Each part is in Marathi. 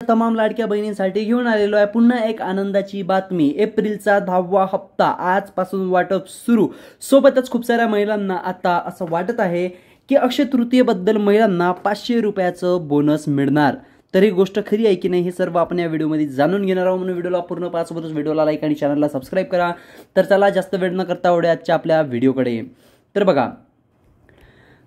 तमाम लाडक्या बहिणींसाठी घेऊन आलेलो आहे पुन्हा एक आनंदाची बातमी। एप्रिलचा 10वा हप्ता आजपासून वाटप सुरू। सोबतच खूप साऱ्या महिलांना आता असं वाटत आहे की अक्षय तृतीयेबद्दल महिलांना 500 रुपयाचं बोनस मिळणार। तर ही गोष्ट खरी आहे की नाही हे सर्व आपण या व्हिडिओमध्ये जाणून घेणार आहोत, म्हणून व्हिडिओला पूर्ण पाहा। सोबतच व्हिडिओला लाईक आणि चॅनलला सबस्क्राइब करा। तर चला जास्त वेळ न करता वळूया आजच्या आपल्या व्हिडिओकडे। तर बघा,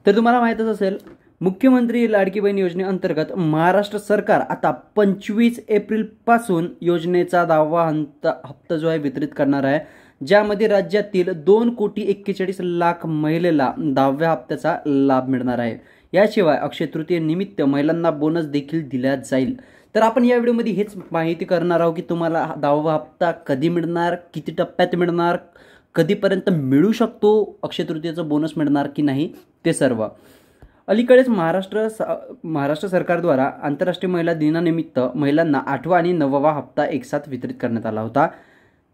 तर तुम्हाला माहितच असेल मुख्यमंत्री लाडकी बहीण योजनेअंतर्गत महाराष्ट्र सरकार आता 25 एप्रिल पासून योजनेचा 10वा हप्ता जो आहे वितरित करणार आहे, ज्यामध्ये राज्यातील 2,41,00,000 महिलेला 10व्या हप्त्याचा लाभ मिळणार आहे। याशिवाय अक्षय तृतीय निमित्त महिलांना बोनस देखील दिला जाईल। तर आपण या व्हिडिओमध्ये हेच माहिती करणार आहोत की तुम्हाला 10वा हप्ता कधी मिळणार, किती टप्प्यात मिळणार, कधीपर्यंत मिळू शकतो, अक्षय तृतीयेचा बोनस मिळणार की नाही ते सर्व। अलीकडेच महाराष्ट्र सरकारद्वारा आंतरराष्ट्रीय महिला दिनानिमित्त महिलांना 8वा आणि 9वा हप्ता एकसाथ वितरित करण्यात आला होता।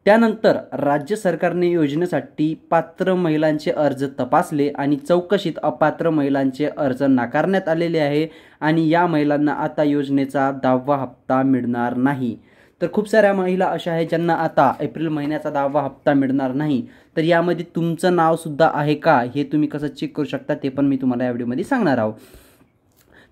त्यानंतर राज्य सरकारने योजनेसाठी पात्र महिलांचे अर्ज तपासले आणि चौकशीत अपात्र महिलांचे अर्ज नाकारण्यात आलेले आहे आणि या महिलांना आता योजनेचा 10वा हप्ता मिळणार नाही। तर खूप साऱ्या महिला अशा आहेत ज्यांना आता एप्रिल महिन्याचा 10वा हप्ता मिळणार नाही। तर यामध्ये तुमचं नाव सुद्धा आहे का हे तुम्ही कसं चेक करू शकता ते पण मी तुम्हाला या व्हिडिओमध्ये सांगणार आहोत।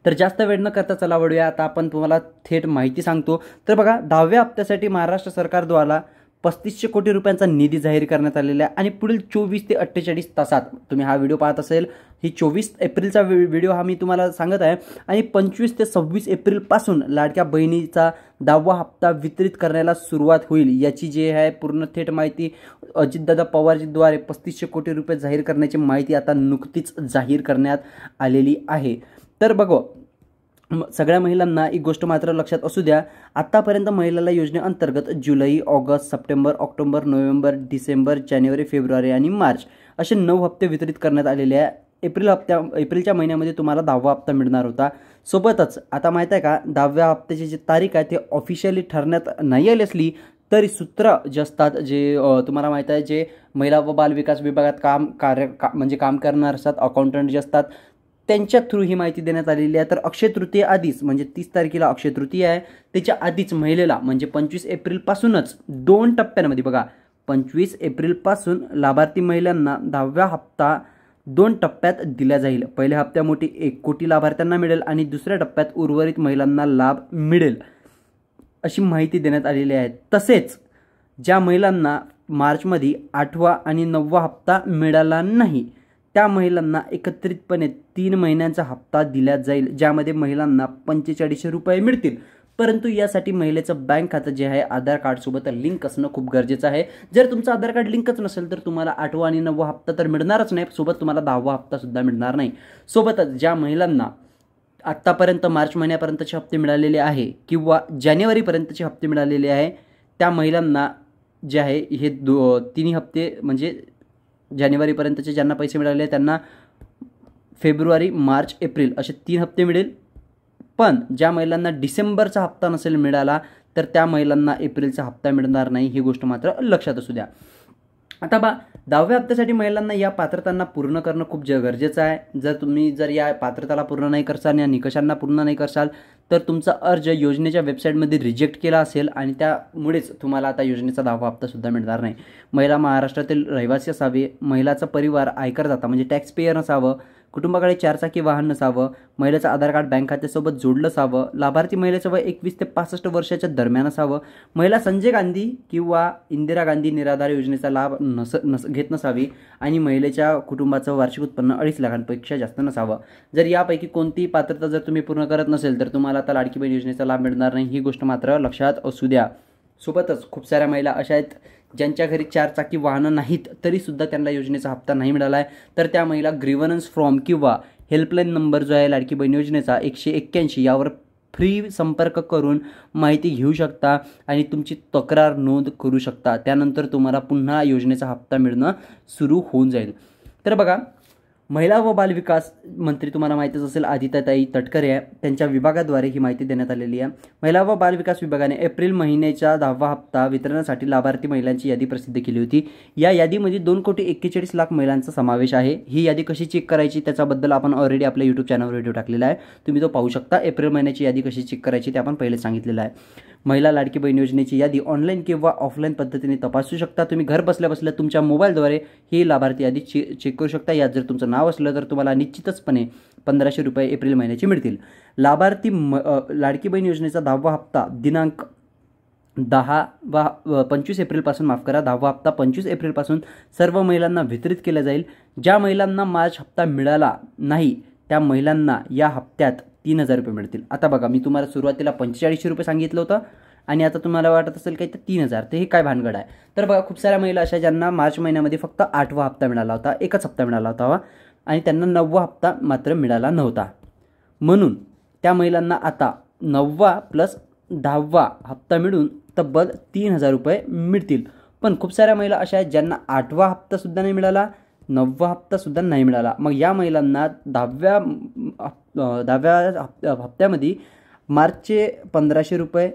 तर जास्त वेळ न करता चला वळूया, आता आपण तुम्हाला थेट माहिती सांगतो। तर बघा, 10व्या हप्त्यासाठी महाराष्ट्र सरकारद्वारा 3500 कोटी रुपयांचा निधी जाहीर करण्यात आलेला आहे आणि पुढील 24 ते 48 तासात तुम्ही हा व्हिडिओ पाहत असेल, ही 24 एप्रिलचा व्हिडिओ हा मी तुम्हाला सांगत आहे आणि 25 ते 26 एप्रिल पासून लाडक्या बहिणीचा 10वा हप्ता वितरित करण्याला सुरुवात होईल। याची जी आहे पूर्ण थेट माहिती अजितदादा पवारजीद्वारे 3500 कोटी रुपये जाहीर करण्याची माहिती आता नुकतीच जाहीर करण्यात आलेली आहे। तर बघा, सगळ्या महिलांना एक गोष्ट मात्र लक्षात असू द्या, आतापर्यंत महिलांना योजनेअंतर्गत जुलै, ऑगस्ट, सप्टेंबर, ऑक्टोबर, नोव्हेंबर, डिसेंबर, जानेवारी, फेब्रुवारी आणि मार्च असे 9 हप्ते वितरित करण्यात आलेले आहे। एप्रिलच्या महिन्यामध्ये तुम्हाला 10वा हप्ता मिळणार होता। सोबतच आता माहित आहे का, 10व्या हप्त्याची जी तारीख आहे ते ऑफिशियली ठरण्यात नाही आली असली तरी सूत्र जे असतात, जे तुम्हाला माहित आहे, जे महिला व बाल विकास विभागात काम करणार असतात, अकाउंटंट जे असतात, त्यांच्या थ्रू ही माहिती देण्यात आलेली आहे। तर अक्षय तृतीय आधीच म्हणजे 30 तारखेला अक्षय तृतीय आहे, त्याच्या आधीच महिलेला म्हणजे 25 एप्रिलपासूनच 2 टप्प्यांमध्ये बघा, 25 एप्रिलपासून लाभार्थी महिलांना 10व्या हप्ता 2 टप्प्यात दिला जाईल। पहिल्या हप्त्यामध्ये 1 कोटी लाभार्थ्यांना मिळेल आणि दुसऱ्या टप्प्यात उर्वरित महिलांना लाभ मिळेल अशी माहिती देण्यात आलेली आहे। तसेच ज्या महिलांना मार्चमध्ये 8वा आणि 9वा हप्ता मिळाला नाही त्या महिलांना एकत्रितपणे 3 महिन्यांचा हप्ता दिला जाईल, ज्यामध्ये महिलांना 4500 रुपये मिळतील। परंतु यासाठी महिलेचं बँक खातं जे आहे आधार कार्ड सोबत लिंक असणं खूप गरजेचं आहे। जर तुमचं आधार कार्ड लिंकच नसेल तर तुम्हाला 8वा आणि 9वा हप्ता तर मिळणारच नाही, सोबत तुम्हाला 10वा हप्ता सुद्धा मिळणार नाही। सोबतच ज्या महिलांना आत्तापर्यंत मार्च महिन्यापर्यंतचे हप्ते मिळालेले आहे किंवा जानेवारीपर्यंतचे हप्ते मिळालेले आहे, त्या महिलांना जे आहे हे 3 हप्ते म्हणजे जानेवारीपर्यंतचे ज्यांना पैसे मिळाले त्यांना फेब्रुवारी, मार्च, एप्रिल असे 3 हप्ते मिळेल। पण ज्या महिलांना डिसेंबरचा हप्ता नसेल मिळाला तर त्या महिलांना एप्रिलचा हप्ता मिळणार नाही, ही गोष्ट मात्र लक्षात असू द्या। आता 10व्या हप्त्यासाठी महिलांना या पात्रतांना पूर्ण करणं खूप गरजेचं आहे। जर या पात्रताला पूर्ण नाही करसाल, या निकषांना पूर्ण नाही करसाल तर तुमचा अर्ज योजनेच्या वेबसाईटमध्ये रिजेक्ट केला असेल आणि त्यामुळेच तुम्हाला आता योजनेचा 10वा हप्ता सुद्धा मिळणार नाही। महिला महाराष्ट्रातील रहिवासी असावे, महिलाचा परिवार आयकरदाता म्हणजे टॅक्स पेयर नसावं, कुटुंबाकडे 4 चाकी वाहन नसावं, महिलेचं आधार कार्ड बँक खात्यासोबत जोडलं असावं, लाभार्थी महिलेचं वय 21 ते 65 वर्षाच्या दरम्यान असावं, महिला संजय गांधी किंवा इंदिरा गांधी निराधार योजनेचा लाभ घेत नसावी आणि महिलेच्या कुटुंबाचं वार्षिक उत्पन्न 2.5 लाखांपेक्षा जास्त नसावं। जर यापैकी कोणतीही पात्रता जर तुम्ही पूर्ण करत नसेल तर तुम्हाला आता लाडकी बहीण योजनेचा लाभ मिळणार नाही, ही गोष्ट मात्र लक्षात असू द्या। सोबतच खूप साऱ्या महिला अशा आहेत ज्यांच्या घरी 4 चाकी वाहनं नाहीत तरी सुद्धा त्यांना योजनेचा हप्ता नाही मिळाला आहे, तर त्या महिला ग्रीव्हनन्स फॉर्म किंवा हेल्पलाईन नंबर जो आहे लाडकी बहीण योजनेचा 181 यावर फ्री संपर्क करून माहिती घेऊ शकता आणि तुमची तक्रार नोंद करू शकता। त्यानंतर तुम्हाला पुन्हा योजनेचा हप्ता मिळणं सुरू होऊन जाईल। तर बघा, महिला व बालविकास मंत्री तुम्हाला माहितीच असेल आदित्यताई तटकरे आहे, त्यांच्या विभागाद्वारे ही माहिती देण्यात आलेली आहे। महिला व बालविकास विभागाने एप्रिल महिन्याचा 10वा हप्ता वितरणासाठी लाभार्थी महिलांची यादी प्रसिद्ध केली होती। या यादीमध्ये 2,41,00,000 महिलांचा समावेश आहे। ही यादी कशी चेक करायची त्याच्याबद्दल आपण ऑलरेडी आपल्या यूट्यूब चॅनलवर व्हिडिओ टाकलेला आहे, तुम्ही तो पाहू शकता। एप्रिल महिन्याची यादी कशी चेक करायची ते आपण पहिले सांगितलेलं आहे। महिला लाडकी बहीण योजनेची यादी ऑनलाईन किंवा ऑफलाईन पद्धतीने तपासू शकता। तुम्ही घर बसल्या बसल्या तुमच्या मोबाईलद्वारे ही लाभार्थी यादी चेक करू शकता। यात जर तुमचं नाव असलं तर तुम्हाला निश्चितचपणे 1,500 रुपये एप्रिल महिन्याचे मिळतील। लाभार्थी लाडकी बहीण योजनेचा 10वा हप्ता दिनांक 25 एप्रिलपासून 10वा हप्ता 25 एप्रिलपासून सर्व महिलांना वितरित केला जाईल। ज्या महिलांना मार्च हप्ता मिळाला नाही त्या महिलांना या हप्त्यात 3,000 रुपये मिळतील। आता बघा, मी तुम्हाला सुरुवातीला 4500 रुपये सांगितलं होतं आणि आता तुम्हाला वाटत असेल काही तर 3,000, ते हे काय भानगड आहे? तर बघा, खूप साऱ्या महिला अशा ज्यांना मार्च महिन्यामध्ये फक्त 8वा हप्ता मिळाला होता, एकच हप्ता मिळाला होता आणि त्यांना 9वा हप्ता मात्र मिळाला नव्हता। म्हणून त्या महिलांना आता 9वा प्लस 10वा हप्ता मिळून तब्बल 3,000 रुपये मिळतील। पण खूप साऱ्या महिला अशा आहेत ज्यांना 8वा हप्तासुद्धा नाही मिळाला, 9वा हप्तासुद्धा नाही मिळाला। मग या महिलांना 10व्या हप्त्यामध्ये मार्चचे 1,500 रुपये,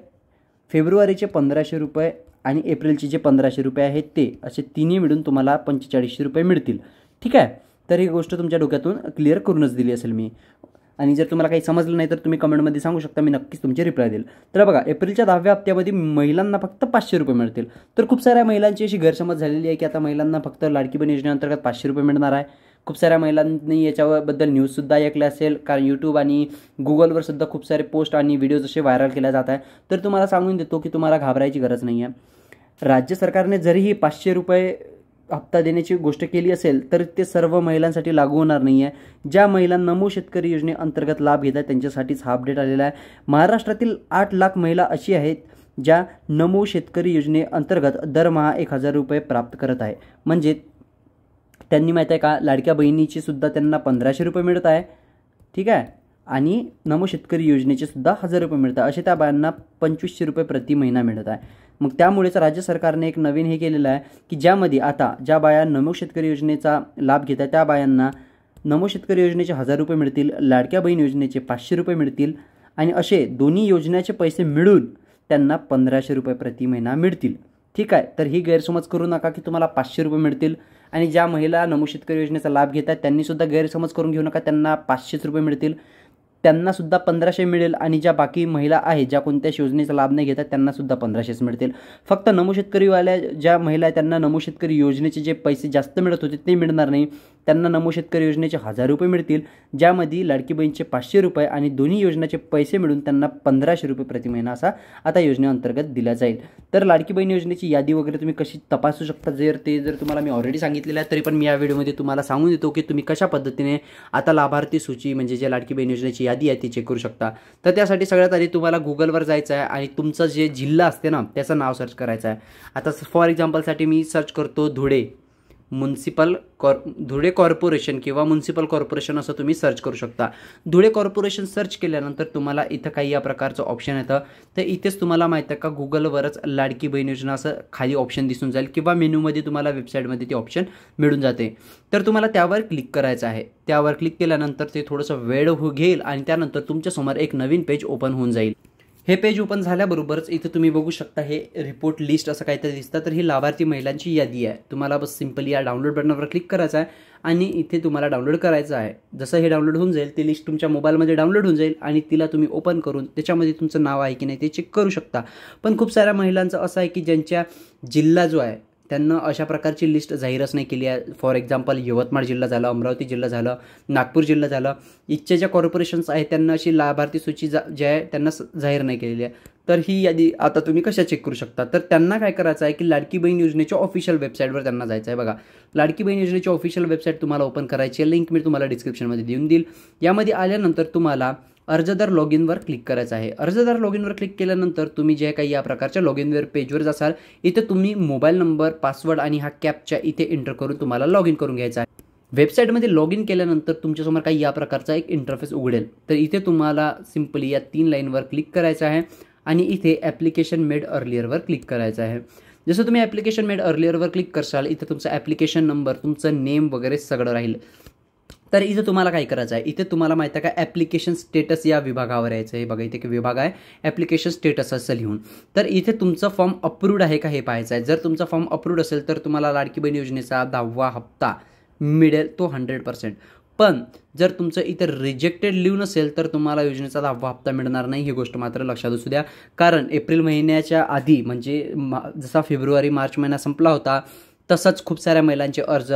फेब्रुवारीचे 1,500 रुपये आणि एप्रिलचे जे 1,500 रुपये आहेत ते असे तिन्ही मिळून तुम्हाला 4500 रुपये मिळतील। ठीक आहे, तर ही गोष्ट तुमच्या डोक्यातून क्लिअर करूनच दिली असेल मी। आणि जर तुम्हाला काही समजलं नाही तर तुम्ही कमेंटमध्ये सांगू शकता, मी नक्कीच तुमचे रिप्लाय देईल। तर बघा, एप्रिलच्या 10व्या हप्त्यामध्ये महिलांना फक्त 500 रुपये मिळतील। तर खूप साऱ्या महिलांची अशी गैरसमज झालेली आहे की आता महिलांना फक्त लाडकी बहीण योजनेअंतर्गत 500 रुपये मिळणार आहे। खूप साऱ्या महिलांनी याच्याबद्दल न्यूजसुद्धा ऐकले असेल, कारण यूट्यूब आणि गुगलवर सुद्धा खूप सारे पोस्ट आणि व्हिडिओज असे व्हायरल केले जात आहे। तर तुम्हाला सांगून देतो की तुम्हाला घाबरायची गरज नाही आहे। राज्य सरकारने जरीही 500 रुपये हप्ता देण्याची गोष्ट केली असेल तर ते सर्व महिलांसाठी लागू होणार नाही आहे। ज्या महिला नमो शेतकरी योजनेअंतर्गत लाभ घेतात त्यांच्यासाठीच हा अपडेट आलेला आहे। महाराष्ट्रातील 8 लाख महिला अशी आहेत ज्या नमो शेतकरी योजनेअंतर्गत दरमहा 1,000 रुपये प्राप्त करत आहे। म्हणजे त्यांनी माहीत आहे का, लाडक्या बहिणीची सुद्धा त्यांना 1,500 रुपये मिळत आहे, ठीक आहे, आणि नमो शेतकरी योजनेचे सुद्धा 1,000 रुपये मिळतात। असे त्या बायांना 2,500 रुपये प्रति महिना मिळत आहे। मग त्यामुळेच राज्य सरकारने एक नवीन हे केलेलं आहे की ज्यामध्ये आता ज्या बाया नमो शेतकरी योजनेचा लाभ घेत आहेत त्या बायांना नमो शेतकरी योजनेचे 1,000 रुपये मिळतील, लाडक्या बहीण योजनेचे 500 रुपये मिळतील आणि असे दोन्ही योजनेचे पैसे मिळून त्यांना 1,500 रुपये प्रति महिना मिळतील। ठीक आहे, तर ही गैरसमज करू नका की तुम्हाला 500 रुपये मिळतील आणि ज्या महिला नमो शेतकरी योजनेचा लाभ घेतात त्यांनी सुद्धा गैरसमज करून घेऊ नका त्यांना 500 रुपये मिळतील, त्यांना सुद्धा 1,500 मिळेल आणि ज्या बाकी महिला आहेत ज्या कोणत्याच योजनेचा लाभ नाही घेतात त्यांना सुद्धा 1,500 मिळतील। फक्त नमो शेतकरीवाल्या ज्या महिला आहेत त्यांना नमो शेतकरी योजनेचे जे पैसे जास्त मिळत होते ते मिळणार नाही, त्यांना नमो शेतकरी योजनेचे 1,000 रुपये मिळतील, ज्यामध्ये लाडकी बहीणचे 500 रुपये आणि दोन्ही योजनेचे पैसे मिळून त्यांना 1,500 रुपये प्रति महिना असा आता योजनेअंतर्गत दिला जाईल। तर लाडकी बहीण योजनेची यादी वगैरे तुम्ही कशी तपासू शकता जर तुम्हाला मी ऑलरेडी सांगितलेलं आहे तरी पण मी या व्हिडिओमध्ये तुम्हाला सांगून देतो की तुम्ही कशा पद्धतीने आता लाभार्थी सूची म्हणजे जे लाडकी बहीण योजनेची यादी आहे ती चेक करू शकता। तर त्यासाठी सगळ्यात आधी तुम्हाला गुगलवर जायचं आहे आणि तुमचं जे जिल्हा असते ना त्याचं नाव सर्च करायचं आहे। आता फॉर एक्झाम्पलसाठी मी सर्च करतो धुळे धुळे कॉर्पोरेशन किंवा म्युन्सिपल कॉर्पोरेशन असं तुम्ही सर्च करू शकता। धुळे कॉर्पोरेशन सर्च केल्यानंतर तुम्हाला इथं काही या प्रकारचं ऑप्शन येतं, तर इथेच तुम्हाला माहिती आहे का गुगलवरच लाडकी बहीण योजना असं खाली ऑप्शन दिसून जाईल किंवा मेनूमध्ये तुम्हाला वेबसाईटमध्ये ते ऑप्शन मिळून जाते। तर तुम्हाला त्यावर क्लिक करायचं आहे। त्यावर क्लिक केल्यानंतर ते थोडंसं वेळ घेईल आणि त्यानंतर तुमच्यासमोर एक नवीन पेज ओपन होऊन जाईल। हे पेज ओपन झाल्याबरोबरच इथे तुम्ही बघू शकता हे रिपोर्ट लिस्ट असं काहीतरी दिसतं, तर ही लाभार्थी महिलांची यादी आहे। तुम्हाला बस सिंपली या डाउनलोड बटनावर क्लिक करायचं आहे आणि इथे तुम्हाला डाउनलोड करायचं आहे। जसं हे डाउनलोड होऊन जाईल ती लिस्ट तुमच्या मोबाईलमध्ये डाउनलोड होऊन जाईल आणि तिला तुम्ही ओपन करून त्याच्यामध्ये तुमचं नाव आहे की नाही ते चेक करू शकता। पण खूप साऱ्या महिलांचं असं आहे की ज्यांच्या जिल्हा जो आहे त्यांना अशा प्रकारची लिस्ट जाहीरच नाही केली आहे। फॉर एक्झाम्पल यवतमाळ जिल्हा झाला, अमरावती जिल्हा झालं, नागपूर जिल्हा झालं, इथच्या ज्या कॉर्पोरेशन्स आहेत त्यांना अशी लाभार्थी सूची ज्या आहे त्यांना जाहीर नाही केलेली आहे। तर ही यादी आता तुम्ही कशा चेक करू शकता, तर त्यांना काय करायचं आहे की लाडकी बहीण योजनेच्या ऑफिशियल वेबसाईटवर त्यांना जायचं आहे। बघा, लाडकी बहीण योजनेची ऑफिशियल वेबसाईट तुम्हाला ओपन करायची आहे, लिंक मी तुम्हाला डिस्क्रिप्शनमध्ये देऊन देईल। यामध्ये आल्यानंतर तुम्हाला अर्जदार लॉग इनवर क्लिक करायचं आहे। अर्जदार लॉग इनवर क्लिक केल्यानंतर तुम्ही जे काही या प्रकारच्या लॉग इनवर पेजवर जासाल इथे तुम्ही मोबाईल नंबर, पासवर्ड आणि हा कॅप्चा इथे एंटर करून तुम्हाला लॉग इन करून घ्यायचा आहे। वेबसाईटमध्ये लॉग इन केल्यानंतर तुमच्यासमोर काही या प्रकारचा एक इंटरफेस उघडेल, तर इथे तुम्हाला सिंपली या 3 लाईनवर क्लिक करायचं आहे आणि इथे ॲप्लिकेशन मेड अर्लियरवर क्लिक करायचं आहे। जसं तुम्ही ॲप्लिकेशन मेड अर्लियरवर क्लिक करशाल इथे तुमचा ॲप्लिकेशन नंबर, तुमचं नेम वगैरे सगळं राहील। तर इथे तुम्हाला काय करायचं आहे, इथे तुम्हाला माहिती आहे का ॲप्लिकेशन स्टेटस या विभागावर यायचं आहे. बघा इथे एक विभाग आहे ॲप्लिकेशन स्टेटस असं लिहून. तर इथे तुमचा फॉर्म अप्रूव्ड आहे का हे पाहायचं आहे. जर तुमचा फॉर्म अप्रूव्ड असेल तर तुम्हाला लाडकी बहीण योजनेचा 10वा हप्ता मिळेल, तो 100%. पण जर तुमचं इथं रिजेक्टेड लिहून असेल तर तुम्हाला योजनेचा 10वा हप्ता मिळणार नाही. ही गोष्ट मात्र लक्षात असू द्या. कारण एप्रिल महिन्याच्या आधी म्हणजे जसा फेब्रुवारी मार्च महिना संपला होता तसंच खूप साऱ्या महिलांचे अर्ज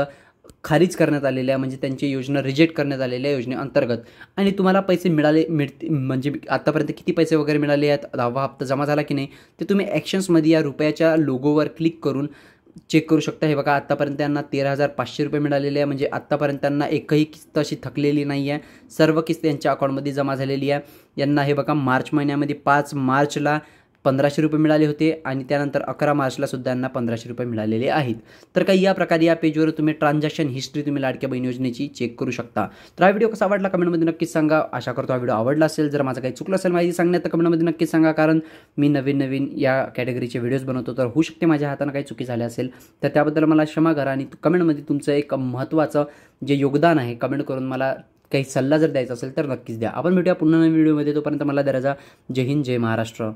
खारिज करण्यात आलेल्या म्हणजे त्यांची योजना रिजेक्ट करण्यात आलेल्या योजनेअंतर्गत आणि तुम्हाला पैसे म्हणजे आतापर्यंत किती पैसे वगैरे मिळाले आहेत, 10वा हप्ता जमा झाला की नाही ते तुम्ही ॲक्शन्समध्ये या रुपयाच्या लोगोवर क्लिक करून चेक करू शकता. हे बघा आत्तापर्यंत त्यांना 13,500 रुपये मिळालेले आहे. म्हणजे आत्तापर्यंत त्यांना एकही किस्त अशी थकलेली नाही आहे. सर्व किस्त यांच्या अकाउंटमध्ये जमा झालेली आहे. यांना हे बघा मार्च महिन्यामध्ये 5 मार्चला 1,500 रुपये मिळाले होते आणि त्यानंतर 11 मार्चला सुद्धा यांना 1,500 रुपये मिळालेले आहेत. तर काही या प्रकारे या पेजवर तुम्ही ट्रान्झॅक्शन हिस्ट्री तुम्ही लाडक्या बहीण योजनेची चेक करू शकता. तर हा व्हिडिओ कसा वाटला कमेंटमध्ये नक्कीच सांगा. आशा करतो हा व्हिडिओ आवडला असेल. जर माझं काही चुकलं असेल माहिती सांगण्यात तर कमेंटमध्ये नक्कीच सांगा. कारण मी नवीन या कॅटेगरीचे व्हिडिओज बनवतो तर होऊ शकते माझ्या हातानं काही चुकी झाल्या असेल तर त्याबद्दल मला क्षमा करा. आणि कमेंटमध्ये तुमचं एक महत्त्वाचं जे योगदान आहे कमेंट करून मला काही सल्ला जर द्यायचा असेल तर नक्कीच द्या. आपण भेटूया पुन्हा नवीन व्हिडिओमध्ये. तोपर्यंत मला द्या. जय हिंद, जय महाराष्ट्र.